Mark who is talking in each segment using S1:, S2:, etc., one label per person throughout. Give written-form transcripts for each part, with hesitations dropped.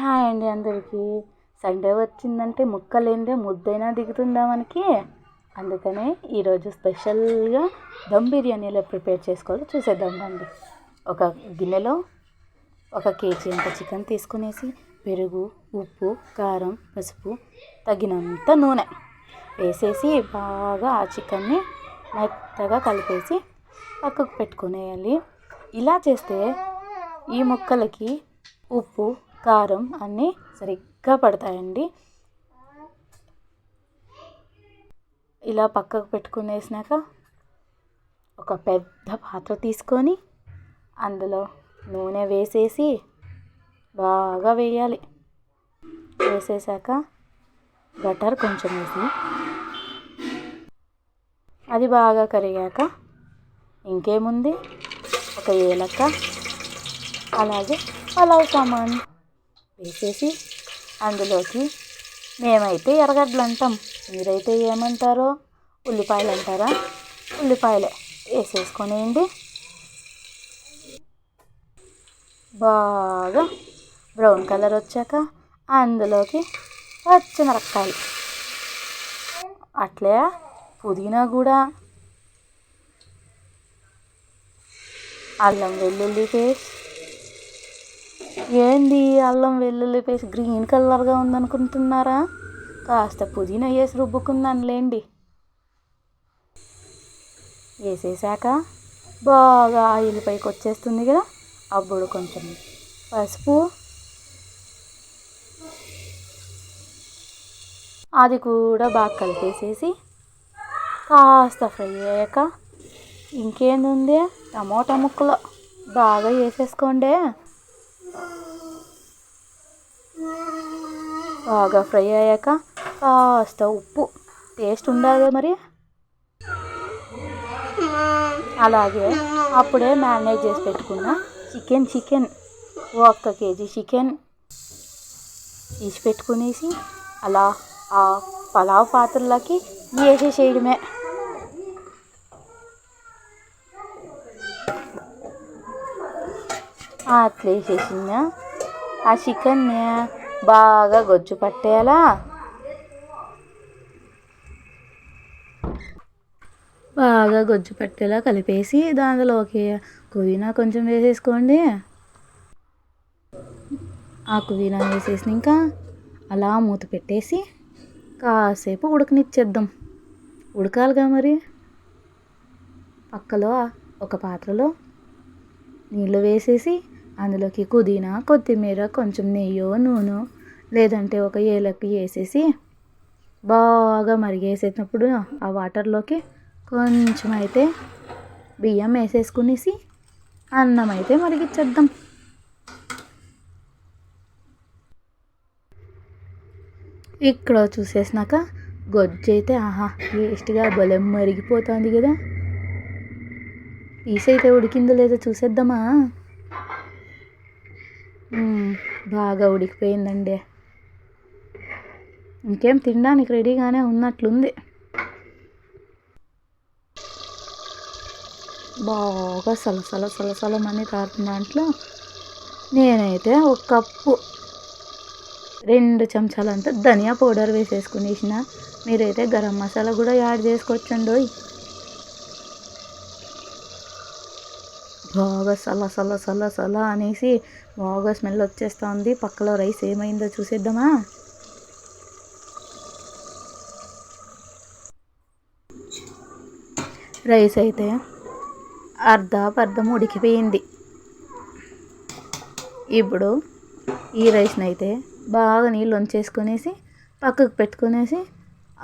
S1: Hi అండి అందరికీ. Sunday వచ్చిందంటే ముక్కలేందే ముద్దైనా దిగుతుందా మనకి. అందుకనే ఈరోజు స్పెషల్గా దమ్ బిర్యానీ ఎలా ప్రిపేర్ చేసుకోవాలో చూసేద్దాం రండి. ఒక గిన్నెలో 1 కేజీ అంత చికెన్ తీసుకునేసి పెరుగు, ఉప్పు, కారం, పసుపు, తగినంత నూనె వేసేసి బాగా ఆ చికెన్ని మెత్తగా కలిపేసి పక్కకు పెట్టుకునేయాలి. ఇలా చేస్తే ఈ ముక్కలకి ఉప్పు, కారం అన్నీ సరిగ్గా పడతాయండి. ఇలా పక్కకు పెట్టుకునేసినాక ఒక పెద్ద పాత్ర తీసుకొని అందులో నూనె వేసేసి బాగా వేయాలి. వేసేసాక బటర్ కొంచెం వేసి అది బాగా కరిగాక ఇంకేముంది, ఒక ఏలక్క అలాగే పలావ్ సామాన్ వేసేసి అందులోకి మేమైతే ఎర్రగడ్డలు అంటాం, మీరైతే ఏమంటారో ఉల్లిపాయలు అంటారా, ఉల్లిపాయలే వేసేసుకొనేయండి. బాగా బ్రౌన్ కలర్ వచ్చాక అందులోకి పచ్చిమిరపకాయలు, అట్లే పుదీనా కూడా, అల్లం వెల్లుల్లి పేస్ట్. ఏంది అల్లం వెల్లుల్లి పేస్ట్ గ్రీన్ కలర్గా ఉందనుకుంటున్నారా? కాస్త పుదీనా వేసి రుబ్బుకుందానులేండి. వేసేసాక బాగా ఆయిల్ పైకి వచ్చేస్తుంది కదా, అప్పుడు కొంచెం పసుపు, అది కూడా బాగా కలిపేసేసి కాస్త ఫ్రై అయ్యాక ఇంకేంది, టమోటా ముక్కలు బాగా వేసేసుకోండి. బాగా ఫ్రై అయ్యాక కాస్త ఉప్పు టేస్ట్ ఉండాలి మరి, అలాగే అప్పుడే మ్యారినేట్ చేసి పెట్టుకున్న చికెన్ 1 కేజీ చికెన్ తీసి పెట్టుకునేసి అలా ఆ పలావ్ పాత్రలోకి వేసేసేయడమే. అట్లా వేసేసిన ఆ చికెన్ని బాగా గొజ్జు పట్టేయాలా. బాగా గొజ్జు పట్టేలా కలిపేసి దానిలోకి పుదీనా కొంచెం వేసేసుకోండి. ఆ పుదీనా వేసేసి ఇంకా అలా మూత పెట్టేసి కాసేపు ఉడకనిచ్చేద్దాం. ఉడకాలిగా మరి. పక్కలో ఒక పాత్రలో నీళ్ళు వేసేసి అందులోకి పుదీనా, కొత్తిమీర, కొంచెం నెయ్యో నూనె లేదంటే ఒక ఏలక్కి వేసేసి బాగా మరిగేసేటప్పుడు ఆ వాటర్లోకి కొంచెం అయితే బియ్యం వేసేసుకునేసి అన్నం అయితే మరిగించేద్దాం. ఇక్కడ చూసేసినాక గొజ్జు అయితే టేస్ట్గా బలం మరిగిపోతుంది కదా. పీస్ అయితే ఉడికిందో లేదో చూసేద్దామా. బాగా ఉడికిపోయిందండి. ఇంకేం తినడానికి రెడీగానే ఉన్నట్లుంది. బాగా సలసలమని తారుతున్న దాంట్లో నేనైతే 1 కప్పు 2 చెంచాలంతా ధనియా పౌడర్ వేసేసుకునేసిన. మీరైతే గరం మసాలా కూడా యాడ్ చేసుకోవచ్చండి. బాగా సల అనేసి బాగా స్మెల్ వచ్చేస్తుంది. పక్కలో రైస్ ఏమైందో చూసేద్దామా. రైస్ అయితే అర్ధం ఉడికిపోయింది. ఇప్పుడు ఈ రైస్ని అయితే బాగా నీళ్ళు వంచేసుకునేసి పక్కకు పెట్టుకునేసి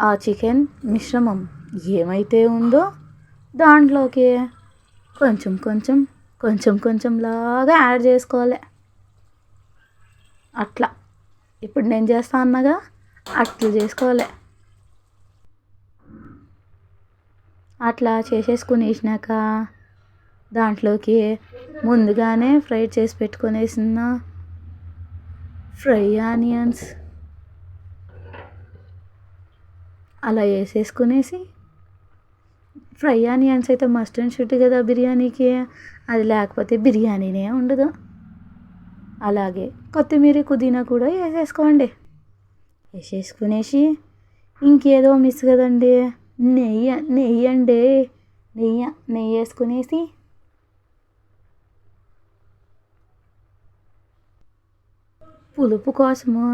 S1: ఆ చికెన్ మిశ్రమం ఏమైతే ఉందో దాంట్లోకి కొంచెం లాగా యాడ్ చేసుకోవాలి. అట్లా ఇప్పుడు నేను చేస్తా అన్నగా అట్లా చేసుకోవాలి. అట్లా చేసేసుకునేసినాక దాంట్లోకి ముందుగానే ఫ్రై చేసి పెట్టుకునేసిన ఫ్రై ఆనియన్స్ అలా వేసేసుకునేసి, ఫ్రై ఆనియన్స్ అయితే మస్ట్ అండ్ షుడ్ కదా బిర్యానీకి. అది లేకపోతే బిర్యానీనే ఉండదు. అలాగే కొత్తిమీర పుదీనా కూడా వేసేసుకోండి. వేసేసుకునేసి ఇంకేదో మిస్ కదండి, నెయ్యి అండి. నెయ్యి వేసుకునేసి పులుపు కోసము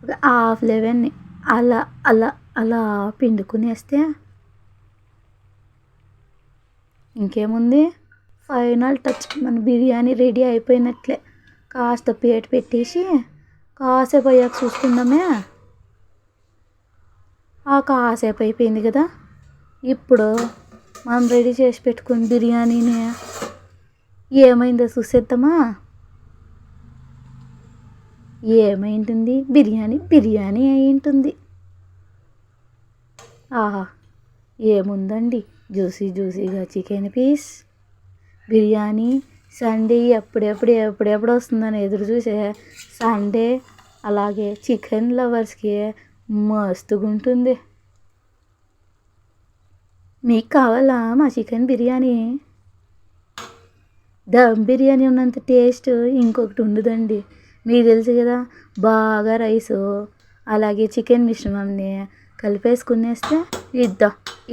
S1: ఒక హాఫ్ లెమన్ని అలా అలా అలా పిండుకునేస్తే ఇంకేముంది, ఫైనల్ టచ్, మన బిర్యానీ రెడీ అయిపోయినట్లే. కాస్త ప్లేట్ పెట్టేసి కాసేపు అయ్యాక చూసుకుందామే. కాసేపు అయిపోయింది కదా, ఇప్పుడు మనం రెడీ చేసి పెట్టుకుని బిర్యానీని ఏమైందో చూసేద్దామా. ఏమైంటుంది, బిర్యానీ అయి ఉంటుంది. ఆహా, ఏముందండి, జ్యూసీగా చికెన్ పీస్ బిర్యానీ. సండే ఎప్పుడెప్పుడు వస్తుందని ఎదురు చూసే సండే. అలాగే చికెన్ లవర్స్కి మస్తుగా ఉంటుంది. మీకు కావాలా మా చికెన్ బిర్యానీ? దమ్ బిర్యానీ ఉన్నంత టేస్ట్ ఇంకొకటి ఉండదండి. మీకు తెలుసు కదా, బాగా రైసు అలాగే చికెన్ మిశ్రమాన్ని కలిపేసుకునేస్తే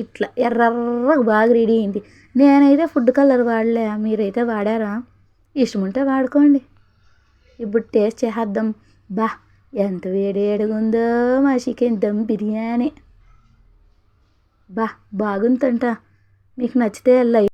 S1: ఇట్లా ఎర్రగా బాగా రెడీ అయింది. నేనైతే ఫుడ్ కలర్ వాడలే, మీరైతే వాడారా? ఇష్టం ఉంటే వాడుకోండి. ఇప్పుడు టేస్ట్ చేద్దాం. ఎంత వేడిగా ఉందో మా చికెన్ దమ్ బిర్యానీ. బాగుందంట. మీకు నచ్చితే లైక్